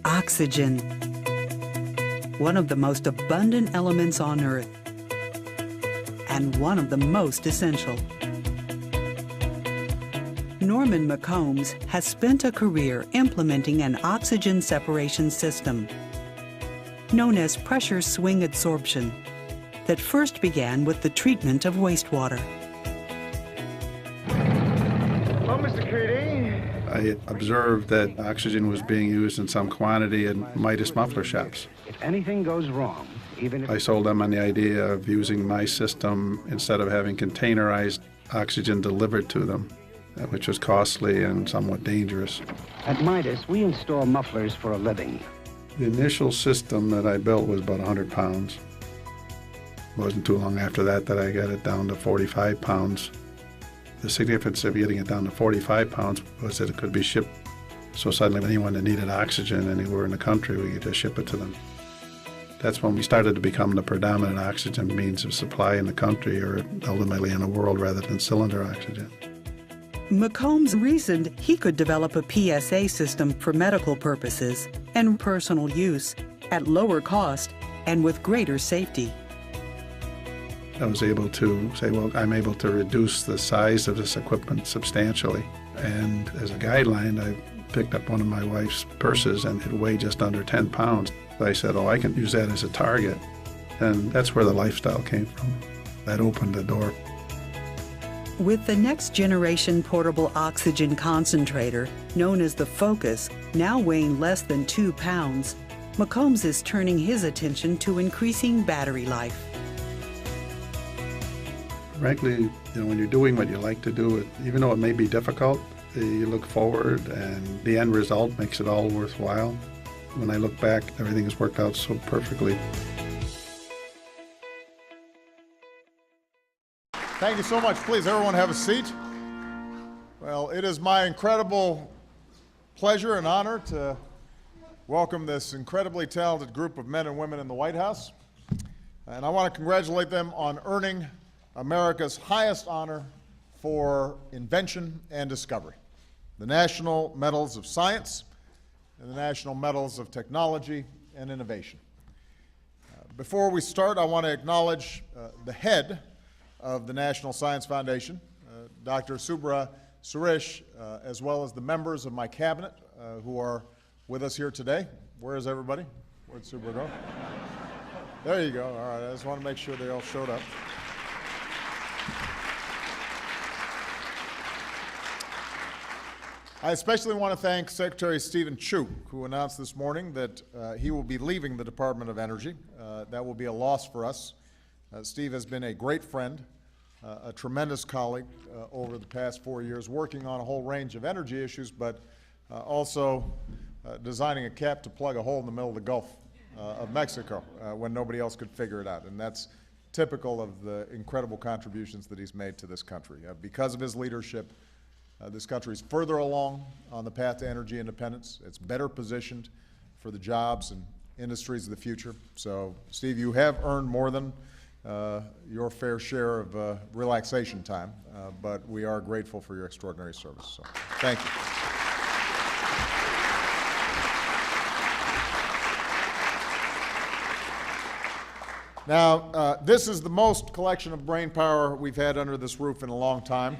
Oxygen, one of the most abundant elements on Earth, and one of the most essential. Norman McCombs has spent a career implementing an oxygen separation system, known as pressure swing adsorption, that first began with the treatment of wastewater. Well, Mr. Creedy. I observed that oxygen was being used in some quantity in Midas muffler shops. If anything goes wrong, even if... I sold them on the idea of using my system instead of having containerized oxygen delivered to them, which was costly and somewhat dangerous. At Midas, we install mufflers for a living. The initial system that I built was about 100 pounds. It wasn't too long after that I got it down to 45 pounds. The significance of getting it down to 45 pounds was that it could be shipped. So suddenly anyone that needed oxygen anywhere in the country, we could just ship it to them. That's when we started to become the predominant oxygen means of supply in the country, or ultimately in the world, rather than cylinder oxygen. McCombs reasoned he could develop a PSA system for medical purposes and personal use at lower cost and with greater safety. I was able to say, well, I'm able to reduce the size of this equipment substantially. And as a guideline, I picked up one of my wife's purses and it weighed just under 10 pounds. I said, oh, I can use that as a target. And that's where the lifestyle came from. That opened the door. With the next generation portable oxygen concentrator, known as the Focus, now weighing less than 2 pounds, McCombs is turning his attention to increasing battery life. Frankly, when you're doing what you like to do, even though it may be difficult, you look forward and the end result makes it all worthwhile. When I look back, everything has worked out so perfectly. Thank you so much. Please, everyone have a seat. Well, it is my incredible pleasure and honor to welcome this incredibly talented group of men and women in the White House. And I want to congratulate them on earning America's highest honor for invention and discovery, the National Medals of Science and the National Medals of Technology and Innovation. Before we start, I want to acknowledge the head of the National Science Foundation, Dr. Subra Suresh, as well as the members of my cabinet who are with us here today. Where is everybody? Where'd Subra go? There you go. All right, I just want to make sure they all showed up. I especially want to thank Secretary Stephen Chu, who announced this morning that he will be leaving the Department of Energy. That will be a loss for us. Steve has been a great friend, a tremendous colleague over the past 4 years, working on a whole range of energy issues, but also designing a cap to plug a hole in the middle of the Gulf of Mexico when nobody else could figure it out. And that's typical of the incredible contributions that he's made to this country. Because of his leadership, this country is further along on the path to energy independence. It's better positioned for the jobs and industries of the future. So, Steve, you have earned more than your fair share of relaxation time, but we are grateful for your extraordinary service. So, thank you. Now, this is the most collection of brain power we've had under this roof in a long time.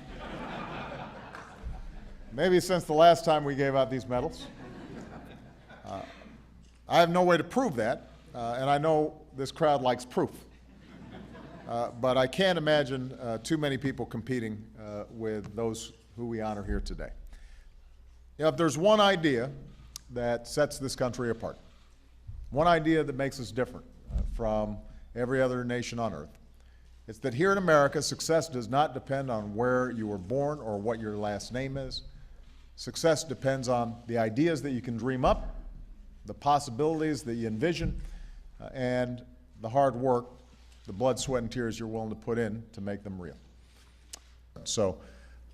Maybe since the last time we gave out these medals. I have no way to prove that, and I know this crowd likes proof. But I can't imagine too many people competing with those who we honor here today. If there's one idea that sets this country apart, one idea that makes us different from every other nation on earth, it's that here in America, success does not depend on where you were born or what your last name is. Success depends on the ideas that you can dream up, the possibilities that you envision, and the hard work, the blood, sweat, and tears you're willing to put in to make them real. So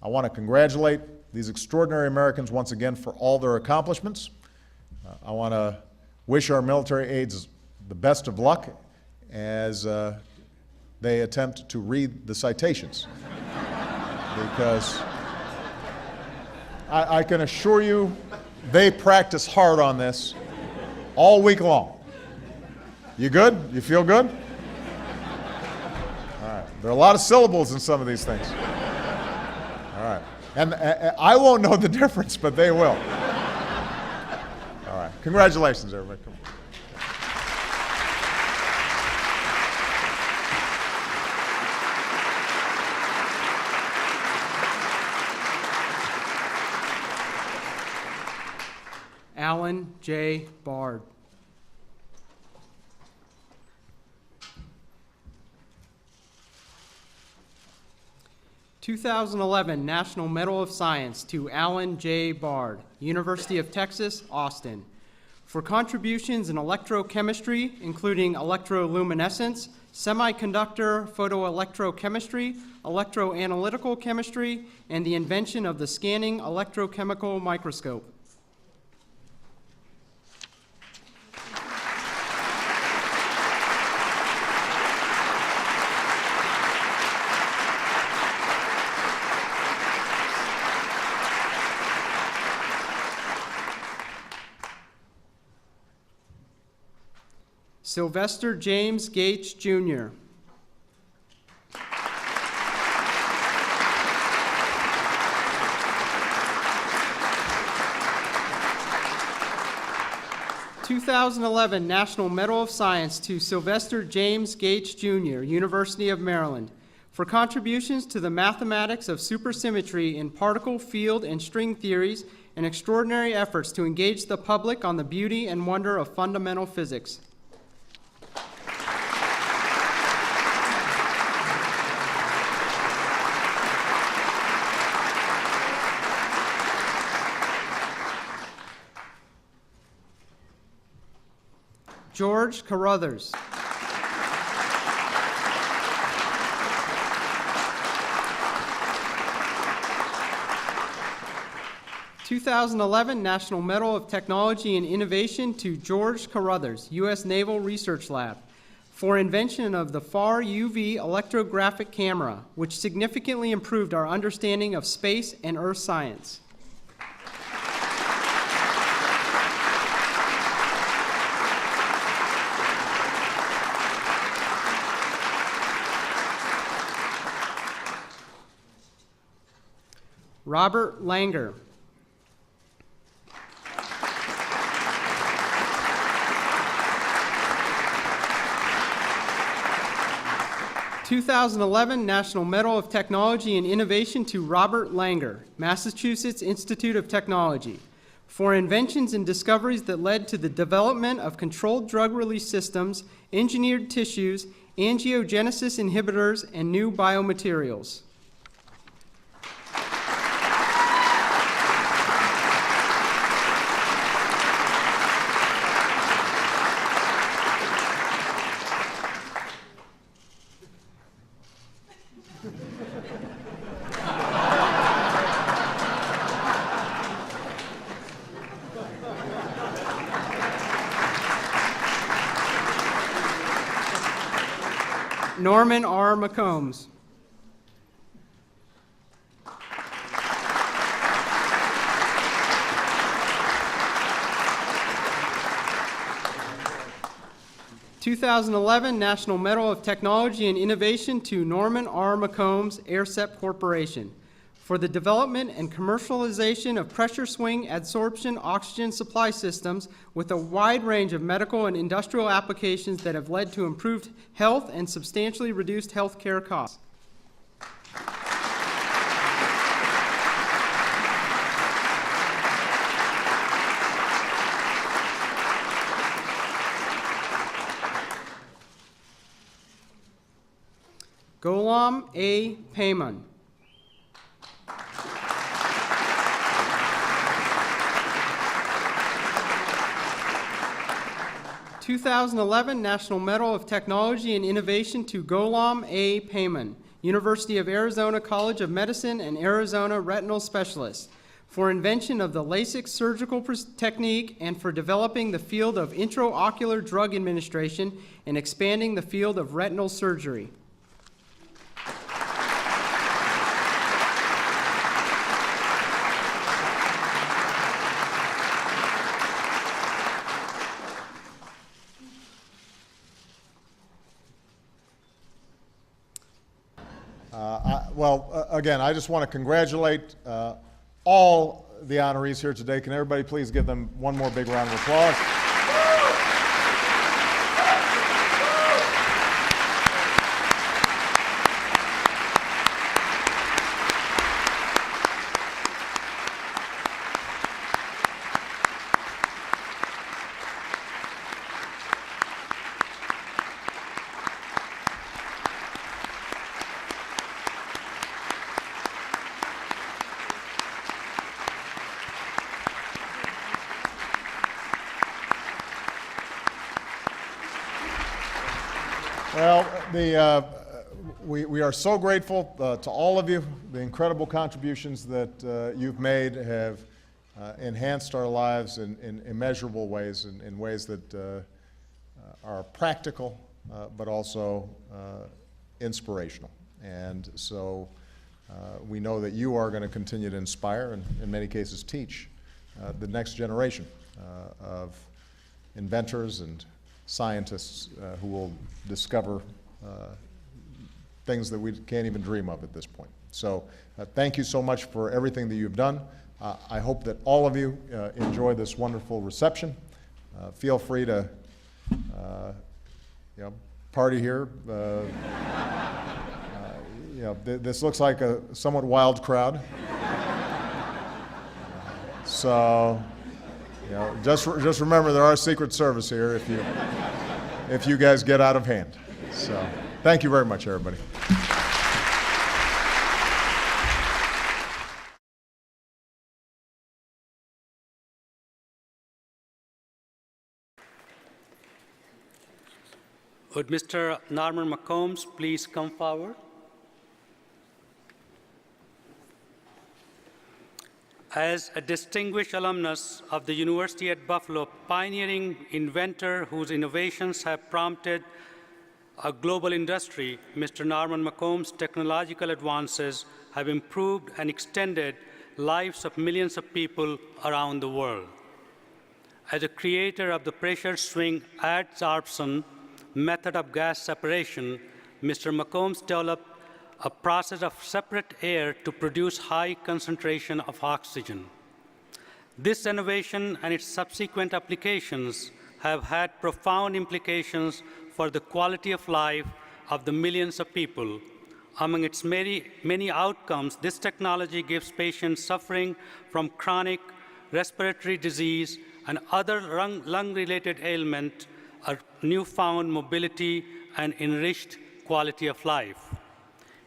I want to congratulate these extraordinary Americans once again for all their accomplishments. I want to wish our military aides the best of luck as they attempt to read the citations. Because I can assure you They practice hard on this all week long. You good? You feel good? All right. There are a lot of syllables in some of these things. All right. And I won't know the difference, but they will. All right. Congratulations, everybody. Come on. Alan J. Bard. (2011) National Medal of Science to Alan J. Bard, University of Texas, Austin, for contributions in electrochemistry, including electroluminescence, semiconductor photoelectrochemistry, electroanalytical chemistry, and the invention of the scanning electrochemical microscope. Sylvester James Gates, Jr. (2011) National Medal of Science to Sylvester James Gates, Jr., University of Maryland, for contributions to the mathematics of supersymmetry in particle, field, and string theories and extraordinary efforts to engage the public on the beauty and wonder of fundamental physics. George Carruthers. (2011) National Medal of Technology and Innovation to George Carruthers, U.S. Naval Research Lab, for invention of the far UV electrographic camera, which significantly improved our understanding of space and earth science. Robert Langer. (2011) National Medal of Technology and Innovation to Robert Langer, Massachusetts Institute of Technology, for inventions and discoveries that led to the development of controlled drug release systems, engineered tissues, angiogenesis inhibitors, and new biomaterials. Norman R. McCombs. (2011) National Medal of Technology and Innovation to Norman R. McCombs, AirSep Corporation, for the development and commercialization of pressure swing adsorption oxygen supply systems with a wide range of medical and industrial applications that have led to improved health and substantially reduced health care costs. Ghulam A. Payman. (2011) National Medal of Technology and Innovation to Ghulam A. Payman, University of Arizona College of Medicine and Arizona Retinal Specialist, for invention of the LASIK surgical technique and for developing the field of intraocular drug administration and expanding the field of retinal surgery. Again, I just want to congratulate all the honorees here today. Can everybody please give them one more big round of applause? Well, we are so grateful to all of you. The incredible contributions that you've made have enhanced our lives in immeasurable ways, in ways that are practical, but also inspirational. And so we know that you are going to continue to inspire and, in many cases, teach the next generation of inventors and scientists who will discover things that we can't even dream of at this point. So thank you so much for everything that you've done. I hope that all of you enjoy this wonderful reception. Feel free to party here. This looks like a somewhat wild crowd. So just remember there are Secret Service here if you guys get out of hand. So thank you very much, everybody. Would Mr. Norman McCombs please come forward? As a distinguished alumnus of the University at Buffalo, pioneering inventor whose innovations have prompted a global industry, Mr. Norman McCombs' technological advances have improved and extended lives of millions of people around the world. As a creator of the pressure swing adsorption method of gas separation, Mr. McCombs developed a process of separate air to produce high concentration of oxygen. This innovation and its subsequent applications have had profound implications for the quality of life of the millions of people. Among its many outcomes, this technology gives patients suffering from chronic respiratory disease and other lung-related ailments a newfound mobility and enriched quality of life.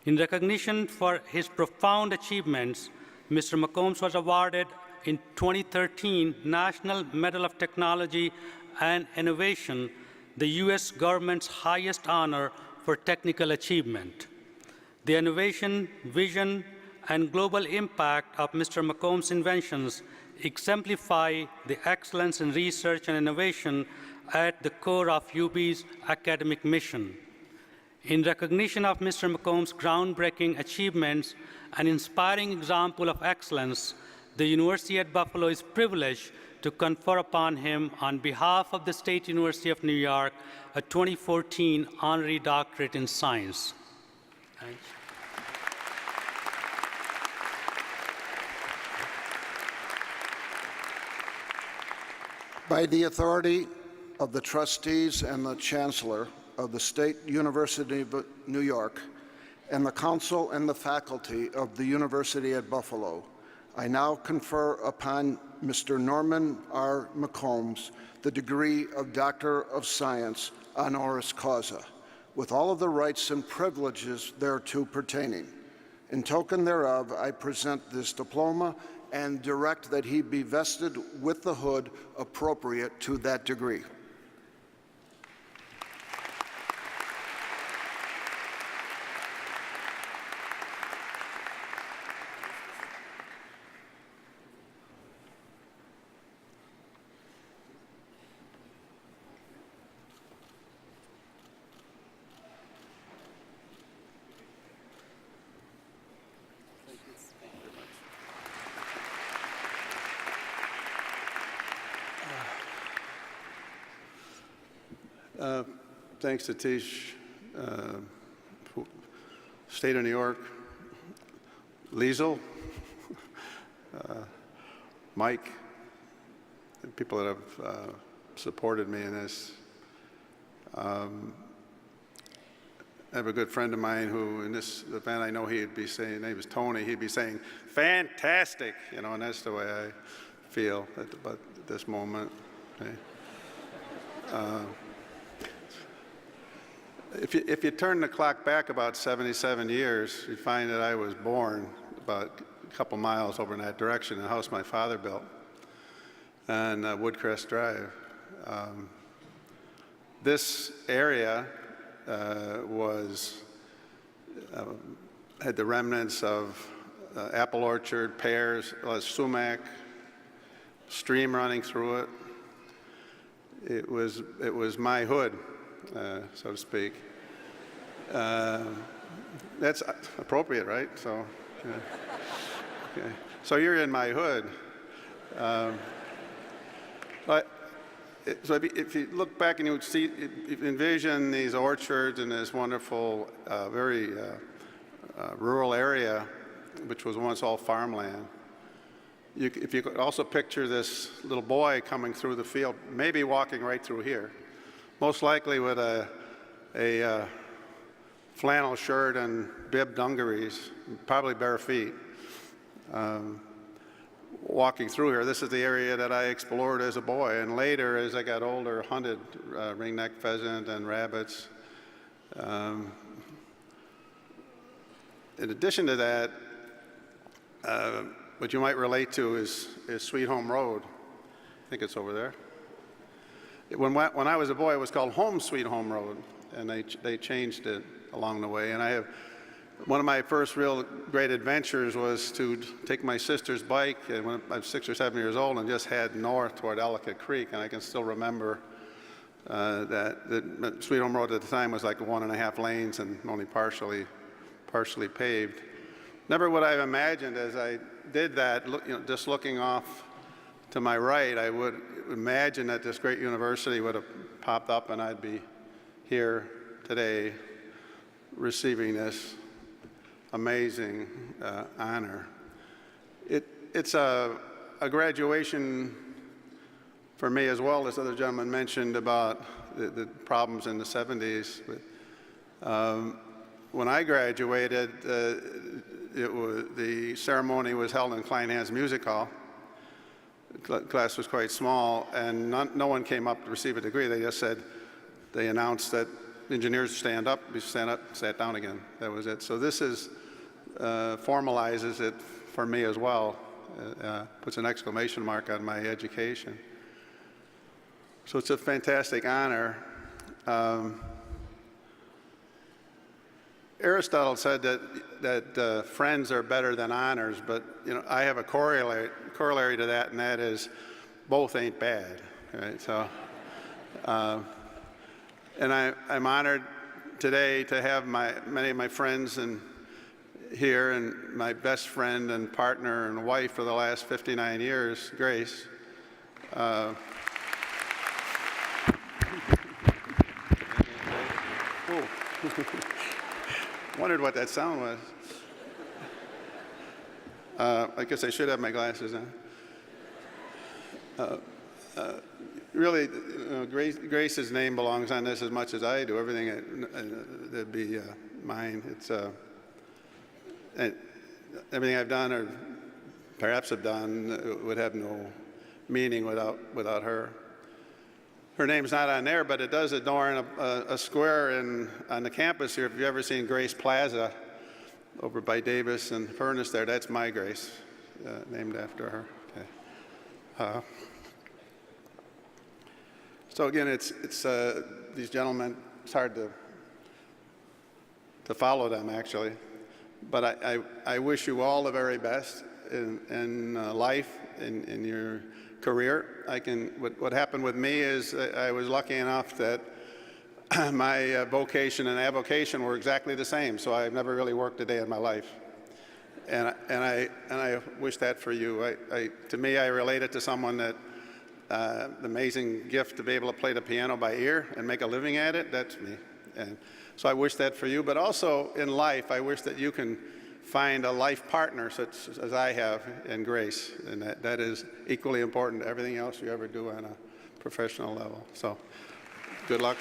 In recognition for his profound achievements, Mr. McCombs was awarded in 2013 National Medal of Technology and Innovation, the U.S. government's highest honor for technical achievement. The innovation, vision, and global impact of Mr. McCombs' inventions exemplify the excellence in research and innovation at the core of UB's academic mission. In recognition of Mr. McCombs' groundbreaking achievements and inspiring example of excellence, the University at Buffalo is privileged to confer upon him, on behalf of the State University of New York, a 2014 honorary doctorate in science. Thanks. By the authority of the trustees and the chancellor of the State University of New York and the council and the faculty of the University at Buffalo, I now confer upon Mr. Norman R. McCombs the degree of Doctor of Science honoris causa, with all of the rights and privileges thereto pertaining. In token thereof, I present this diploma and direct that he be vested with the hood appropriate to that degree. Thanks to State of New York, Liesel, Mike, the people that have supported me in this. I have a good friend of mine who, in this event, I know he'd be saying, his name was Tony, he'd be saying, fantastic, you know, and that's the way I feel about this moment. Okay? If you turn the clock back about 77 years, you find that I was born about a couple miles over in that direction in a house my father built on Woodcrest Drive. This area had the remnants of apple orchard, pears, sumac, stream running through it. It was my hood, so to speak. That's appropriate, right? So, yeah. Okay. So you're in my hood. So if you look back and you would see, you envision these orchards and this wonderful, very rural area, which was once all farmland. If you could also picture this little boy coming through the field, maybe walking right through here, most likely with a flannel shirt and bib dungarees, probably bare feet, walking through here. This is the area that I explored as a boy, and later, as I got older, hunted ringneck pheasant and rabbits. In addition to that, what you might relate to is Sweet Home Road. I think it's over there. When I was a boy, it was called Home Sweet Home Road, and they changed it along the way. And one of my first real great adventures was to take my sister's bike when I was 6 or 7 years old and just head north toward Ellicott Creek. And I can still remember that Sweet Home Road at the time was like 1.5 lanes and only partially paved. Never would I have imagined as I did that, just looking off to my right, I would imagine that this great university would have popped up and I'd be here today receiving this amazing honor. It's a graduation for me as well, as other gentlemen mentioned about the problems in the 70s. When I graduated, the ceremony was held in Kleinhans Music Hall. The class was quite small, and no one came up to receive a degree. They announced that engineers stand up, sat down again. That was it. So this formalizes it for me as well, puts an exclamation mark on my education. So it's a fantastic honor. Aristotle said that friends are better than honors, but I have a corollary to that, and that is both ain't bad. Right? So, and I'm honored today to have many of my friends here, and my best friend and partner and wife for the last 59 years, Grace. Wondered what that sound was. I guess I should have my glasses on. Really, Grace's name belongs on this as much as I do. Everything that'd be mine. It's everything I've done or perhaps have done would have no meaning without her. Her name's not on there, but it does adorn a square on the campus here. If you've ever seen Grace Plaza over by Davis and Furnace there, that's my Grace, named after her. Okay. So again, it's these gentlemen, it's hard to follow them actually, but I wish you all the very best in life, in your career. What happened with me is I was lucky enough that my vocation and avocation were exactly the same, so I've never really worked a day in my life. And I wish that for you. To me, I relate it to someone that the amazing gift to be able to play the piano by ear and make a living at it, that's me. And so I wish that for you. But also in life, I wish that you can find a life partner such as I have in Grace, and that is equally important to everything else you ever do on a professional level. So, good luck.